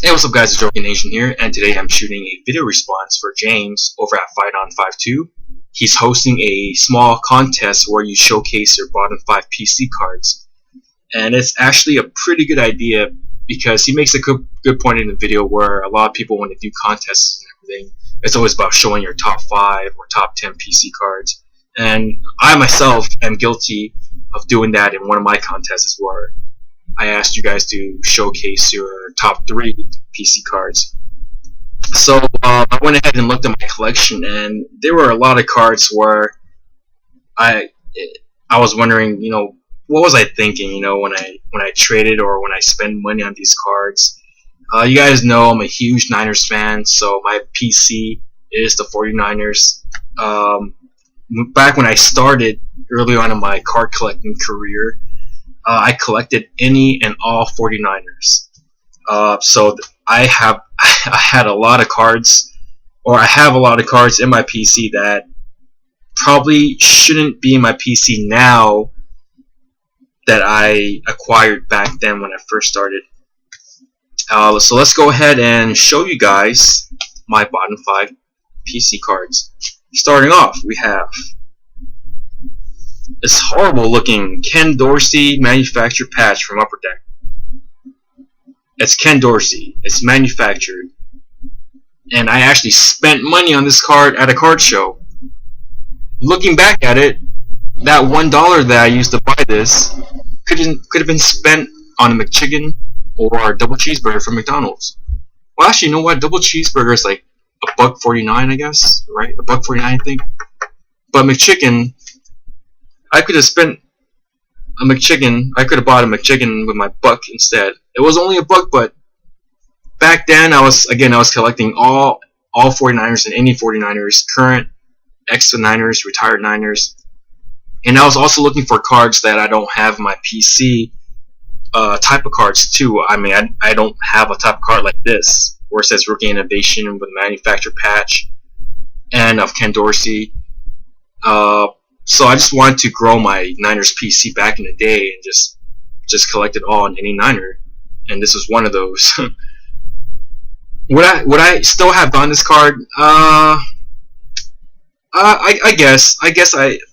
Hey, what's up guys, it's Joking Nation here, and today I'm shooting a video response for James over at Fighton52. He's hosting a small contest where you showcase your bottom 5 PC cards. And it's actually a pretty good idea because he makes a good point in the video where a lot of people, when they do contests and everything, it's always about showing your top 5 or top 10 PC cards. And I myself am guilty of doing that in one of my contests where I asked you guys to showcase your top 3 PC cards. So I went ahead and looked at my collection, and there were a lot of cards where I I was wondering, what was I thinking, when I traded or when I spend money on these cards. You guys know I'm a huge Niners fan, so my PC is the 49ers. Back when I started early on in my card collecting career, I collected any and all 49ers. So I had a lot of cards, or I have a lot of cards in my PC that probably shouldn't be in my PC now that I acquired back then when I first started. So let's go ahead and show you guys my bottom 5 PC cards. Starting off, we have this horrible looking Ken Dorsey manufactured patch from Upper Deck. It's Ken Dorsey. It's manufactured. And I actually spent money on this card at a card show. Looking back at it, that $1 that I used to buy this could have been spent on a McChicken or a double cheeseburger from McDonald's. Well, actually, you know what? Double cheeseburger is like $1.49, I guess, right? $1.49, I think. But McChicken, I could have spent a McChicken. I could have bought a McChicken with my buck instead. It was only $1, but back then I was collecting all 49ers and any 49ers, current, extra Niners, retired Niners, and I was also looking for cards that I don't have in my PC. Type of cards too. I mean, I don't have a type of card like this where it says Rookie Innovation with a manufacturer patch and of Ken Dorsey. So I just wanted to grow my Niners PC back in the day and just collect it all on any Niner, and this was one of those. Would I still have done this card? I guess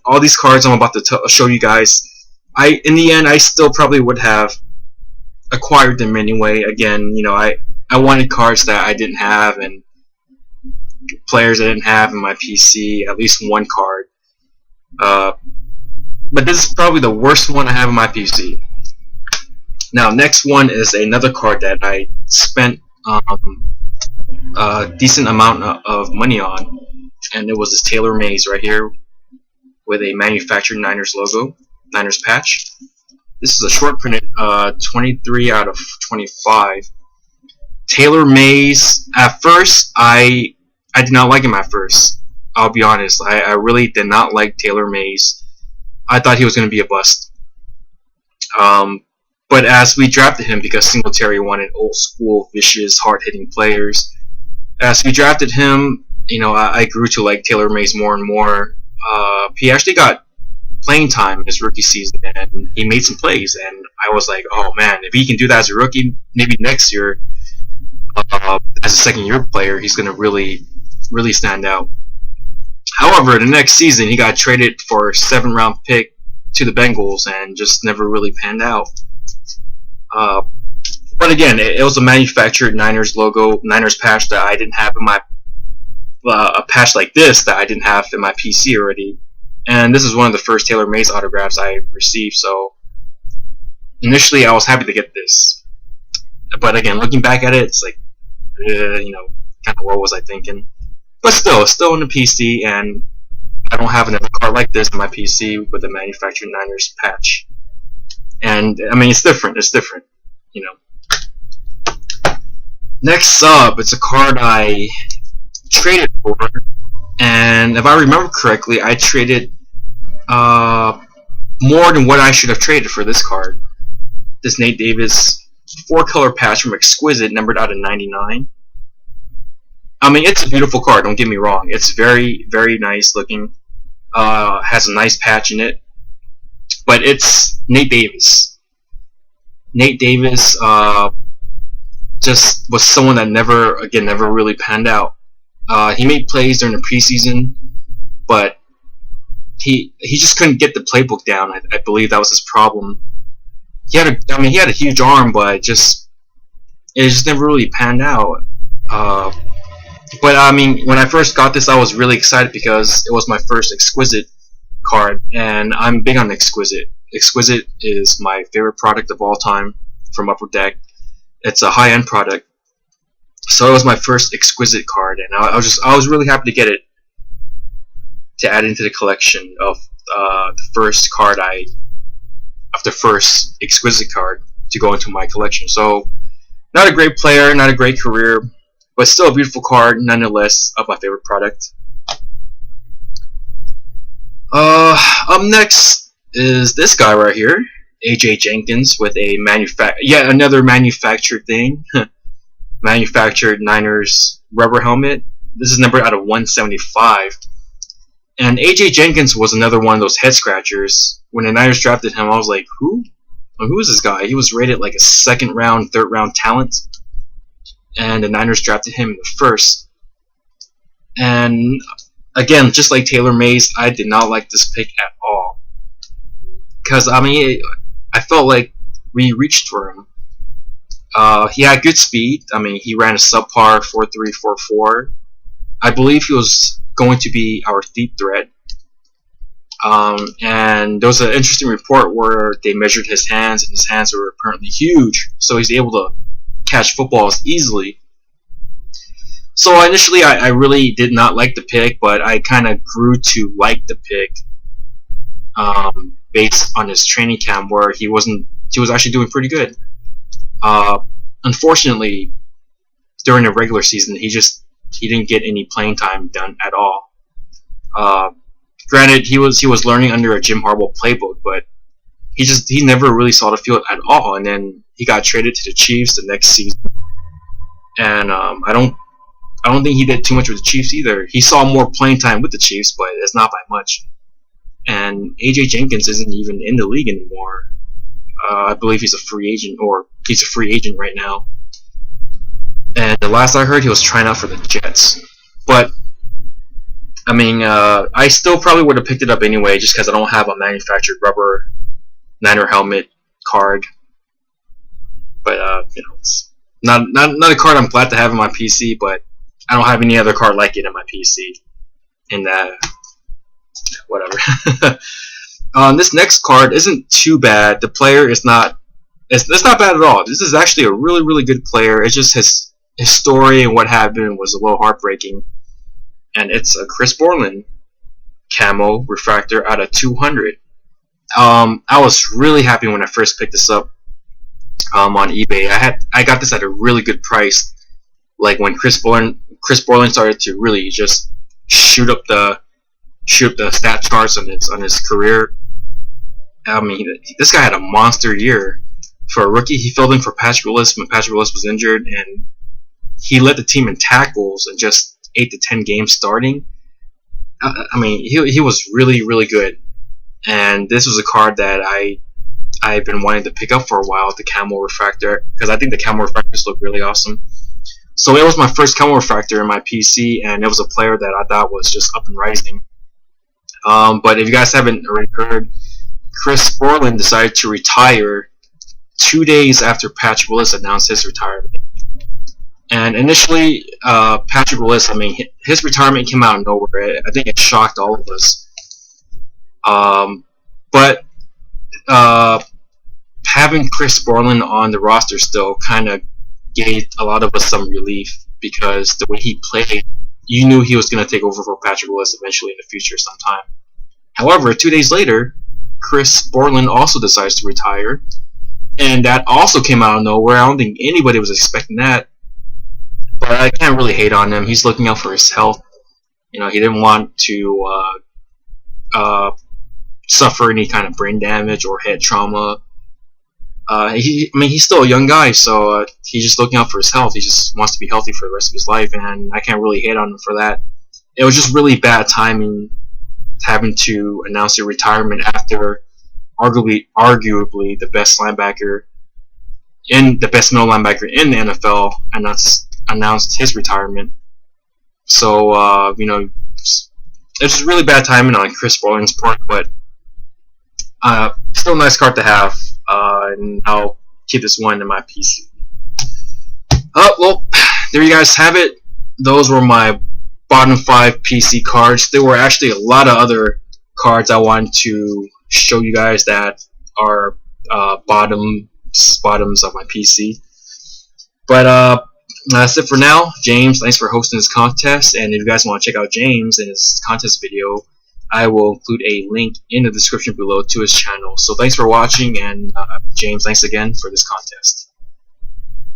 all these cards I'm about to show you guys, in the end I still probably would have acquired them anyway. Again, I wanted cards that I didn't have and players I didn't have in my PC, at least one card. But this is probably the worst one I have in my PC. Now, next one is another card that I spent a decent amount of money on, and it was this Taylor Mays right here with a manufactured Niners logo, Niners patch. This is a short printed 23 out of 25. Taylor Mays, at first, I did not like him at first. I'll be honest, I really did not like Taylor Mays. I thought he was going to be a bust. But as we drafted him, because Singletary wanted old school, vicious, hard-hitting players, as we drafted him, I grew to like Taylor Mays more and more. He actually got playing time in his rookie season, and he made some plays, and I was like, oh man, if he can do that as a rookie, maybe next year, as a second-year player, he's going to really stand out. However, the next season, he got traded for a 7th-round pick to the Bengals and just never really panned out. But again, it was a manufactured Niners logo, Niners patch that I didn't have in my a patch like this that I didn't have in my PC already. And this is one of the first Taylor Mays autographs I received, so initially I was happy to get this. But again, looking back at it, it's like, kind of what was I thinking? But still in the PC, and I don't have another card like this in my PC with a manufactured Niners patch. And I mean, it's different. Next up, it's a card I traded for, and if I remember correctly, I traded more than what I should have traded for this card. This Nate Davis 4-color patch from Exquisite, numbered out of 99. I mean, it's a beautiful card, don't get me wrong. It's very, very nice looking. Has a nice patch in it. But it's Nate Davis. Nate Davis, just was someone that never really panned out. He made plays during the preseason, but he just couldn't get the playbook down. I believe that was his problem. He had a huge arm, but it just never really panned out. But I mean, when I first got this, I was really excited because it was my first Exquisite card, and I'm big on Exquisite. Exquisite is my favorite product of all time from Upper Deck. It's a high-end product, so it was my first Exquisite card, and I was really happy to get it to add into the collection of the first Exquisite card to go into my collection. So, not a great player, not a great career, but still a beautiful card nonetheless of my favorite product. Up next is this guy right here, AJ Jenkins, with a yet another manufactured thing. Manufactured Niners rubber helmet. This is numbered out of 175. And AJ Jenkins was another one of those head scratchers. When the Niners drafted him, I was like, who? Who is this guy? He was rated like a second round, third round talent. And the Niners drafted him in the first. And again, just like Taylor Mays, I did not like this pick at all. Because, I mean, I felt like we reached for him. He had good speed. I mean, he ran a subpar 4.3, 4.4. I believe he was going to be our deep threat. And there was an interesting report where they measured his hands, and his hands were apparently huge, so he's able to catch footballs easily. So initially, I really did not like the pick, but I kind of grew to like the pick based on his training camp, where he was actually doing pretty good. Unfortunately, during the regular season, he didn't get any playing time done at all. Granted, he was learning under a Jim Harbaugh playbook, but he never really saw the field at all. And then he got traded to the Chiefs the next season, and I don't think he did too much with the Chiefs either. He saw more playing time with the Chiefs, but it's not by much. And AJ Jenkins isn't even in the league anymore. I believe he's a free agent right now. And the last I heard, he was trying out for the Jets. But I mean, I still probably would have picked it up anyway, just because I don't have a manufactured rubber Niner helmet card. But it's not a card I'm glad to have in my PC. But I don't have any other card like it in my PC. And whatever. This next card isn't too bad. The player is not. It's not bad at all. This is actually a really, really good player. It's just his story and what happened was a little heartbreaking. And it's a Chris Borland camo refractor out of 200. I was really happy when I first picked this up on eBay. I got this at a really good price. Like when Chris Borland started to really just shoot up the stat charts on his career. I mean, this guy had a monster year for a rookie. He filled in for Patrick Willis when Patrick Willis was injured, and he led the team in tackles in just 8 to 10 games starting. I mean, he was really, really good. And this was a card that I've been wanting to pick up for a while, the camo refractor, because I think the camo refractors look really awesome. So it was my first camo refractor in my PC, and it was a player that I thought was just up and rising. But if you guys haven't already heard, Chris Borland decided to retire 2 days after Patrick Willis announced his retirement. And initially, Patrick Willis, I mean, his retirement came out of nowhere. I think it shocked all of us. But having Chris Borland on the roster still kind of gave a lot of us some relief, because the way he played, you knew he was going to take over for Patrick Willis eventually in the future sometime. However, 2 days later, Chris Borland also decides to retire, and that also came out of nowhere. I don't think anybody was expecting that. But I can't really hate on him. He's looking out for his health. You know, he didn't want to suffer any kind of brain damage or head trauma. He's still a young guy, so he's just looking out for his health. He just wants to be healthy for the rest of his life, and I can't really hate on him for that. It was just really bad timing having to announce your retirement after arguably the best linebacker in the best middle linebacker in the NFL, announced his retirement. So it's just really bad timing on Chris Browning's part, but still a nice card to have, and I'll keep this one in my PC. Well, there you guys have it. Those were my bottom 5 PC cards. There were actually a lot of other cards I wanted to show you guys that are bottoms of my PC. But that's it for now. James, thanks for hosting this contest, and if you guys want to check out James and his contest video, I will include a link in the description below to his channel. So thanks for watching, and James, thanks again for this contest.